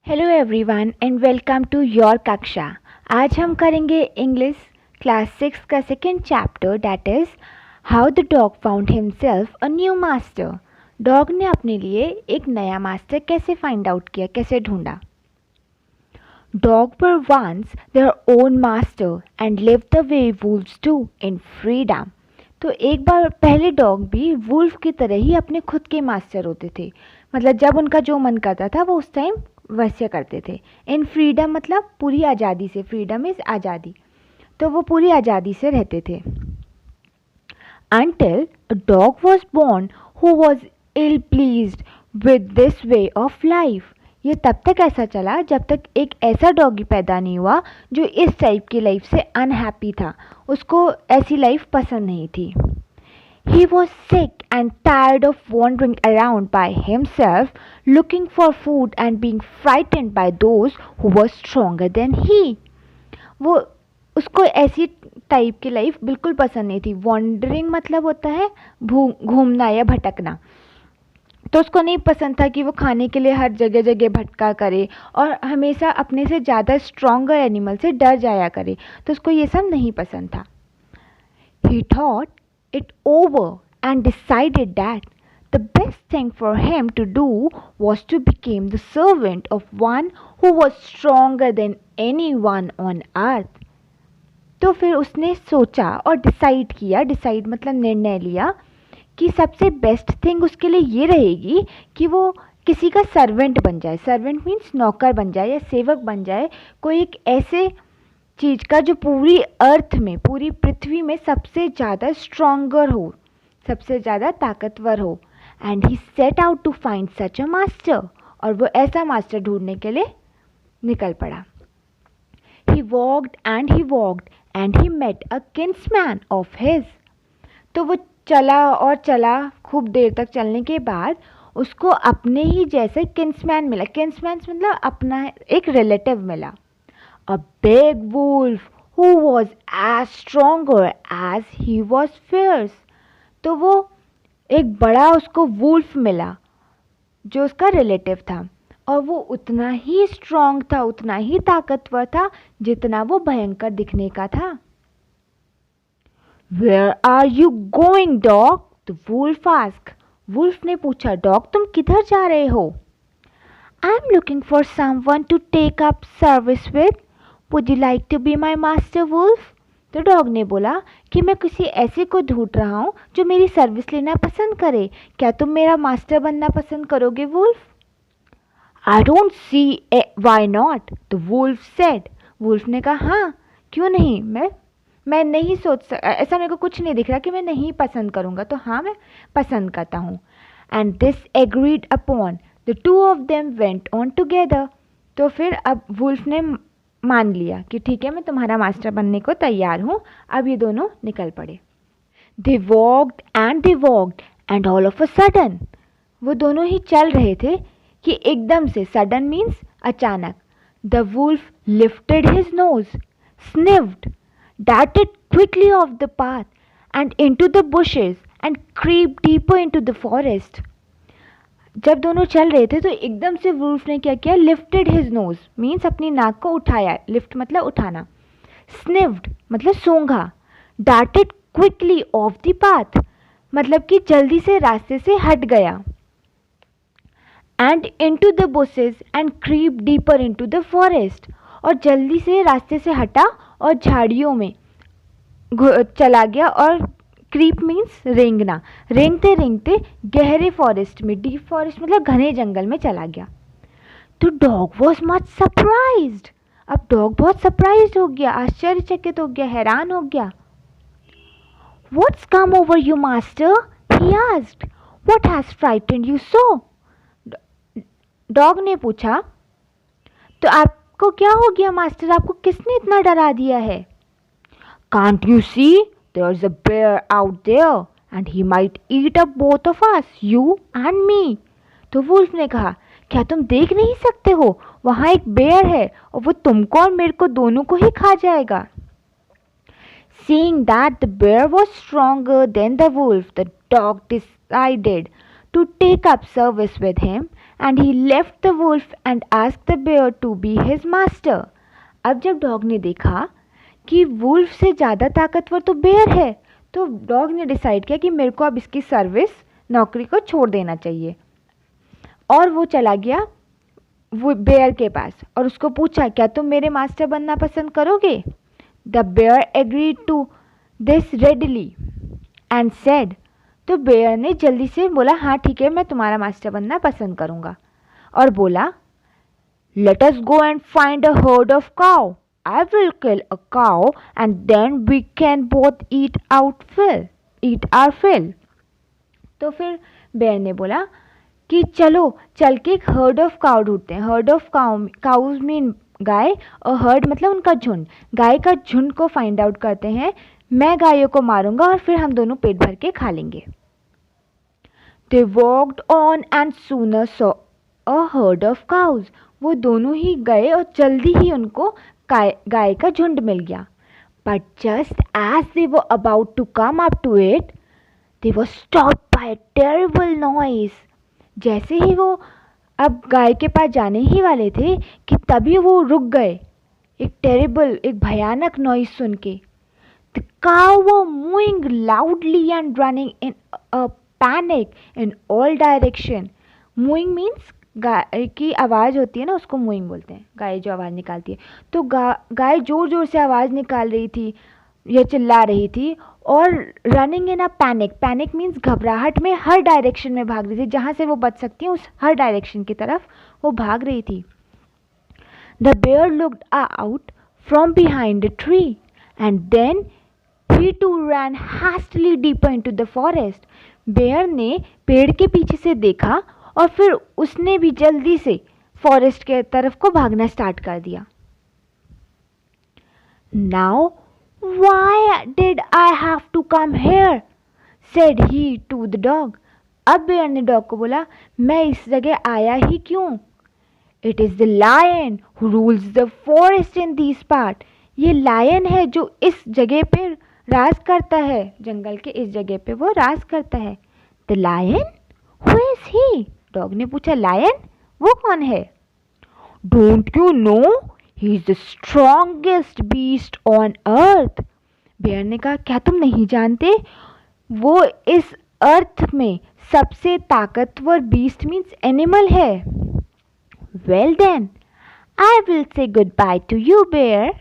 Hello everyone and welcome to your Kaksha. आज हम करेंगे इंग्लिश क्लास 6 का second chapter that is how the dog found himself a new master. Dog ने अपने लिए एक नया मास्टर कैसे फाइंड आउट किया, कैसे ढूंढा। Dog were once their own master and lived the way wolves do in freedom. तो एक बार पहले डॉग भी वुल्फ की तरह ही अपने खुद के मास्टर होते थे। मतलब जब उनका जो मन करता था वो उस टाइम वैसे करते थे। इन फ्रीडम मतलब पूरी आज़ादी से, फ्रीडम इज़ आज़ादी, तो वो पूरी आज़ादी से रहते थे। Until a dog was born who was ill pleased with this way of life। ये तब तक ऐसा चला जब तक एक ऐसा डॉगी पैदा नहीं हुआ जो इस टाइप की लाइफ से अनहैप्पी था, उसको ऐसी लाइफ पसंद नहीं थी। He was sick and tired of wandering around by himself, looking for food and being frightened by those who were stronger than he। वो उसको ऐसी टाइप की लाइफ बिल्कुल पसंद नहीं थी। वॉन्डरिंग मतलब होता है घूमना या भटकना। तो उसको नहीं पसंद था कि वो खाने के लिए हर जगह जगह भटका करे और हमेशा अपने से ज़्यादा स्ट्रॉन्गर एनिमल से डर जाया करे, तो उसको ये सब नहीं पसंद था। He thought it over and decided that the best thing for him to do was to become the servant of one who was stronger than anyone on earth। तो फिर उसने सोचा और डिसाइड किया, डिसाइड मतलब निर्णय लिया कि सबसे बेस्ट थिंग उसके लिए ये रहेगी कि वो किसी का सर्वेंट बन जाए। सर्वेंट मीन्स नौकर बन जाए या सेवक बन जाए, कोई एक ऐसे चीज़ का जो पूरी अर्थ में, पूरी पृथ्वी में सबसे ज़्यादा स्ट्रॉन्गर हो, सबसे ज़्यादा ताकतवर हो। And he set out to find such a master, और वो ऐसा मास्टर ढूंढने के लिए निकल पड़ा। He walked and he met a kinsman of his. तो वो चला और चला, खूब देर तक चलने के बाद उसको अपने ही जैसे किन्समैन मिला। किन्समैन मतलब अपना एक रिलेटिव मिला। A big wolf who was as stronger as he was fierce। तो वो एक बड़ा उसको वुल्फ मिला जो उसका रिलेटिव था, और वो उतना ही स्ट्रॉन्ग था, उतना ही ताकतवर था जितना वो भयंकर दिखने का था। Where are you going, dog? The wolf asked। Wolf ने पूछा, डॉग तुम किधर जा रहे हो? I'm looking for someone to take up service with। Would you like to be my master wolf? तो डॉग ने बोला कि मैं किसी ऐसे को ढूंढ रहा हूँ जो मेरी सर्विस लेना पसंद करे। क्या तुम मेरा मास्टर बनना पसंद करोगे wolf? I don't see why not, the wolf said। Wolf ने कहा हाँ क्यों नहीं, मैं नहीं सोच ऐसा मेरे को कुछ नहीं दिख रहा कि मैं नहीं पसंद करूँगा, तो हाँ मैं पसंद करता हूँ। And this agreed upon, the two of them went on together। तो फिर अब वुल्फ ने मान लिया कि ठीक है मैं तुम्हारा मास्टर बनने को तैयार हूँ। अब ये दोनों निकल पड़े। They walked and all of a sudden, वो दोनों ही चल रहे थे कि एकदम से, sudden means अचानक, the wolf lifted his nose, sniffed, darted quickly off the path and into the bushes and crept deeper into the forest। जब दोनों चल रहे थे तो एकदम से वुल्फ ने क्या किया, लिफ्टेड हिज नोज मीन्स अपनी नाक को उठाया, लिफ्ट मतलब उठाना, स्निफ्ड मतलब सूंघा, darted quickly off the path मतलब कि जल्दी से रास्ते से हट गया, and into the bushes and creep deeper into the forest, और जल्दी से रास्ते से हटा और झाड़ियों में चला गया, और क्रीप मीन्स रेंगना, रेंगते रेंगते गहरे फॉरेस्ट में, डीप फॉरेस्ट मतलब घने जंगल में चला गया। तो डॉग वॉज मच सरप्राइज्ड। अब डॉग बहुत सरप्राइज्ड हो गया, आश्चर्यचकित हो गया, हैरान हो गया। What's come over you, master? He asked. What has frightened you so? Dog ने पूछा, तो आपको क्या हो गया मास्टर, आपको किसने इतना डरा दिया है? Can't you see? There's a bear out there and he might eat up both of us, you and me। तो वुल्फ ने कहा, क्या तुम देख नहीं सकते हो, वहाँ एक बेयर है और वो तुमको और मेरे को दोनों को ही खा जाएगा। Seeing that the bear was stronger than the wolf, the dog decided to take up service with him and he left the wolf and asked the bear to be his master. अब जब dog ने देखा कि wolf से ज़्यादा ताकतवर तो bear है, तो डॉग ने डिसाइड किया कि मेरे को अब इसकी सर्विस नौकरी को छोड़ देना चाहिए, और वो चला गया वो बेयर के पास और उसको पूछा, क्या तुम मेरे मास्टर बनना पसंद करोगे? The bear agreed to this readily and said, तो बेयर ने जल्दी से बोला, हाँ ठीक है, मैं तुम्हारा मास्टर बनना पसंद करूँगा, और बोला, let us go and find a herd of cow, I will kill a cow and then we can both eat our fill. तो फिर बेयर ने बोला कि चलो चल के एक हर्ड ऑफ काउ ढूंढते हैं. हर्ड ऑफ काउज मीन गाय, और हर्ड मतलब उनका झुंड, गाय का झुंड को फाइंड आउट करते हैं. मैं गायों को मारूंगा और फिर हम दोनों पेट भर के खा लेंगे. They walked on and sooner saw a herd of cows. वो दोनों ही गए और जल्दी ही उनको गाय का झुंड मिल गया. But just as they were about to come up to it, they were stopped by a terrible noise. जैसे ही वो अब गाय के पास जाने ही वाले थे कि तभी वो रुक गए, एक भयानक नॉइज सुन के. The cow were mooing loudly and running in a panic in all direction. Mooing means गाय की आवाज़ होती है ना, उसको मूइंग बोलते हैं, गाय जो आवाज़ निकालती है. तो गाय ज़ोर ज़ोर से आवाज़ निकाल रही थी, ये चिल्ला रही थी, और running in a panic means घबराहट में हर डायरेक्शन में भाग रही थी. जहाँ से वो बच सकती है उस हर डायरेक्शन की तरफ वो भाग रही थी. The bear looked out from behind the tree and then he too ran hastily deeper into the forest. Bear ने पेड़ के पीछे से देखा और फिर उसने भी जल्दी से फॉरेस्ट के तरफ को भागना स्टार्ट कर दिया. Now why did I have to come here? said he to the dog. अब बेयर ने डॉग को बोला, मैं इस जगह आया ही क्यों? It is the lion who rules the forest in this part. ये लायन है जो इस जगह पे राज करता है, जंगल के इस जगह पे वो राज करता है. The lion? Who is he? Dog ने पूछा, लायन वो कौन है? Don't you know? He is the strongest beast on earth. Bear ने कहा, क्या तुम नहीं जानते? वो इस अर्थ में सबसे ताकतवर बीस्ट मीन्स एनिमल है. Well then, I will say goodbye to you, bear.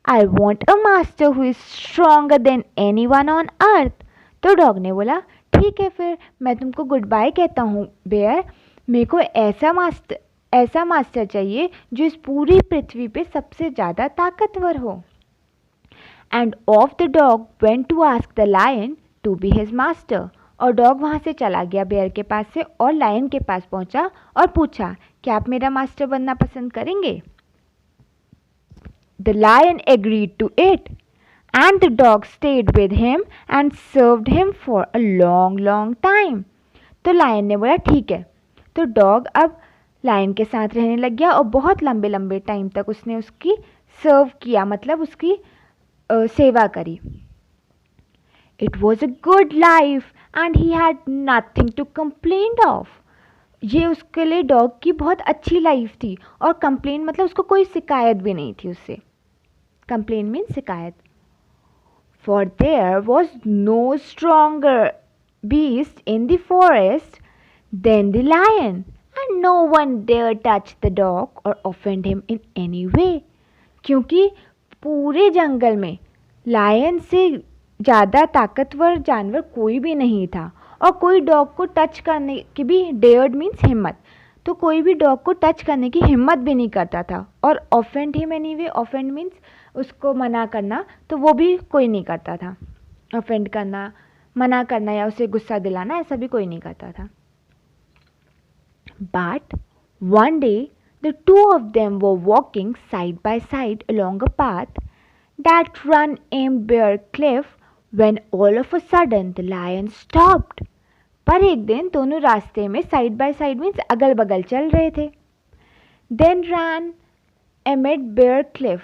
I want a master who is stronger than anyone on earth. तो डॉग ने बोला, ठीक है फिर मैं तुमको गुड बाय कहता हूँ बेयर. मेरे को ऐसा मास्टर चाहिए जो इस पूरी पृथ्वी पे सबसे ज़्यादा ताकतवर हो. And off the dog went to ask the lion to be his master. और डॉग वहाँ से चला गया बेयर के पास से और लायन के पास पहुँचा और पूछा, क्या आप मेरा मास्टर बनना पसंद करेंगे? The lion agreed to it, and the dog stayed with him and served him for a long time. तो लायन ने बोला ठीक है. तो डॉग अब लायन के साथ रहने लग गया और बहुत लंबे टाइम तक उसने उसकी सर्व किया, मतलब उसकी सेवा करी. It was a good life and he had nothing to complain of. ये उसके लिए डॉग की बहुत अच्छी लाइफ थी और कंप्लेन मतलब उसको कोई शिकायत भी नहीं थी उससे. कंप्लेन मीन शिकायत. For there was no stronger beast in the forest than the lion, and no one dare touch the dog or offend him in any way. क्योंकि पूरे जंगल में लायन से ज़्यादा ताकतवर जानवर कोई भी नहीं था और कोई डॉग को टच करने की भी, डेयर्ड मीन्स हिम्मत, तो कोई भी डॉग को टच करने की हिम्मत भी नहीं करता था. और offend him anyway, offend means उसको मना करना, तो वो भी कोई नहीं करता था. ऑफेंड करना, मना करना या उसे गुस्सा दिलाना, ऐसा भी कोई नहीं करता था. But one day the two of them were walking side by side along a path that ran in bare cliff when all of a sudden the lion stopped. पर एक दिन दोनों रास्ते में साइड बाय साइड मीन्स अगल बगल चल रहे थे. Then ran amid bare cliff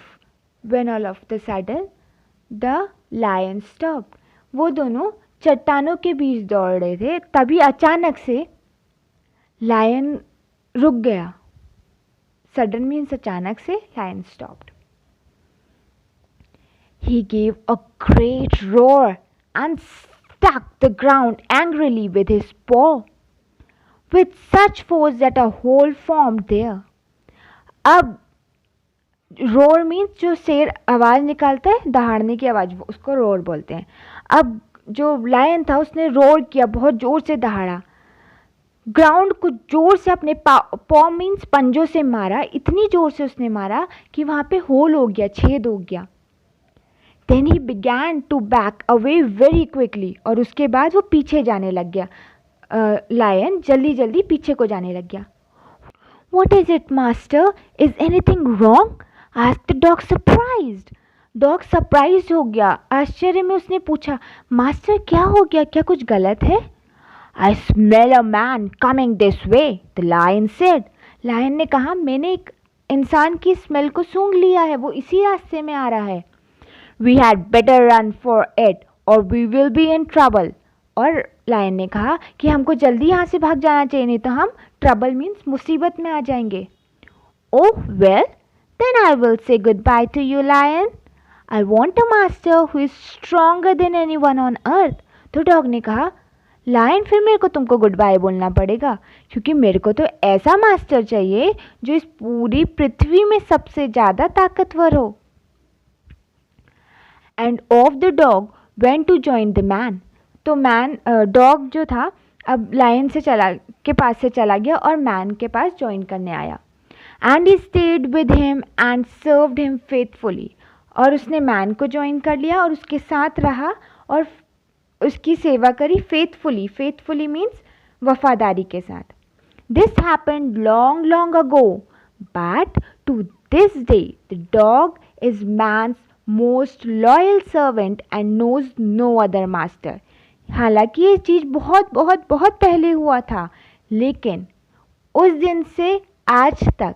when all of the sudden the lion stopped. वो दोनों चट्टानों के बीच दौड़ रहे थे, तभी अचानक से लायन रुक गया। सडन मीन्स अचानक से। Lion stopped. He gave a great roar and struck the ground angrily with his paw, with such force that a hole formed there. अब रोर मीन्स जो शेर आवाज़ निकालता है, दहाड़ने की आवाज़, उसको रोर बोलते हैं। अब जो लायन था उसने रोर किया, बहुत ज़ोर से दहाड़ा, ग्राउंड को जोर से अपने पॉ मीन्स पंजों से मारा, इतनी ज़ोर से उसने मारा कि वहाँ पे होल हो गया, छेद हो गया। Then he began to back away very quickly, और उसके बाद वो पीछे जाने लग गया। लायन जल्दी जल्दी पीछे को जाने लग गया। What is it, master? Is anything wrong? asked the dog surprised. Dog surprise हो गया, आश्चर्य में उसने पूछा, मास्टर क्या हो गया, क्या कुछ गलत है? I smell a man coming this way, the lion said. Lion ने कहा, मैंने एक इंसान की स्मेल को सूंघ लिया है, वो इसी रास्ते में आ रहा है। We had better run for it or we will be in trouble. और लायन ने कहा कि हमको जल्दी यहाँ से भाग जाना चाहिए, नहीं तो हम ट्रबल मीन्स मुसीबत में आ जाएंगे। Oh well, then I will say goodbye to you, lion. I want a master who is stronger than anyone on earth. तो डॉग ने कहा, लायन फिर मेरे को तुमको गुड बाय बोलना पड़ेगा, क्योंकि मेरे को तो ऐसा मास्टर चाहिए जो इस पूरी पृथ्वी में सबसे ज़्यादा ताकतवर हो। And off the dog went to join the man. तो मैन डॉग जो था अब लायन के पास से चला गया और मैन के पास ज्वाइन करने आया। And he stayed with him and served him faithfully. और उसने मैन को ज्वाइन कर लिया और उसके साथ रहा और उसकी सेवा करी फेथफुली। फेथफुली मीन्स वफादारी के साथ। This happened long long ago, but to this day the dog is man's most loyal servant and knows no other master. हालांकि ये चीज़ बहुत बहुत बहुत पहले हुआ था, लेकिन उस दिन से आज तक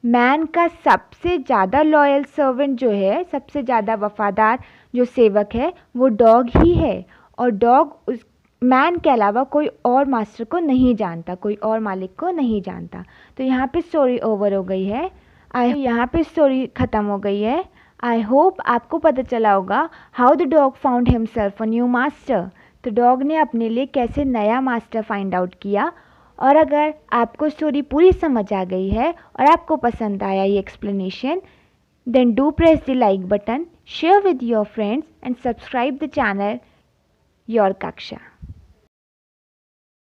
मैन का सबसे ज़्यादा लॉयल सर्वेंट जो है, सबसे ज़्यादा वफादार जो सेवक है, वो डॉग ही है। और डॉग उस मैन के अलावा कोई और मास्टर को नहीं जानता, कोई और मालिक को नहीं जानता। तो यहाँ पे स्टोरी ओवर हो गई है। यहाँ पे स्टोरी ख़त्म हो गई है। आई होप आपको पता चला होगा how the dog found himself a new master. तो डॉग ने अपने लिए कैसे नया मास्टर फाइंड आउट किया। और अगर आपको स्टोरी पूरी समझ आ गई है और आपको पसंद आया ये explanation, then do press the like button, share with your friends and subscribe the channel your कक्षा।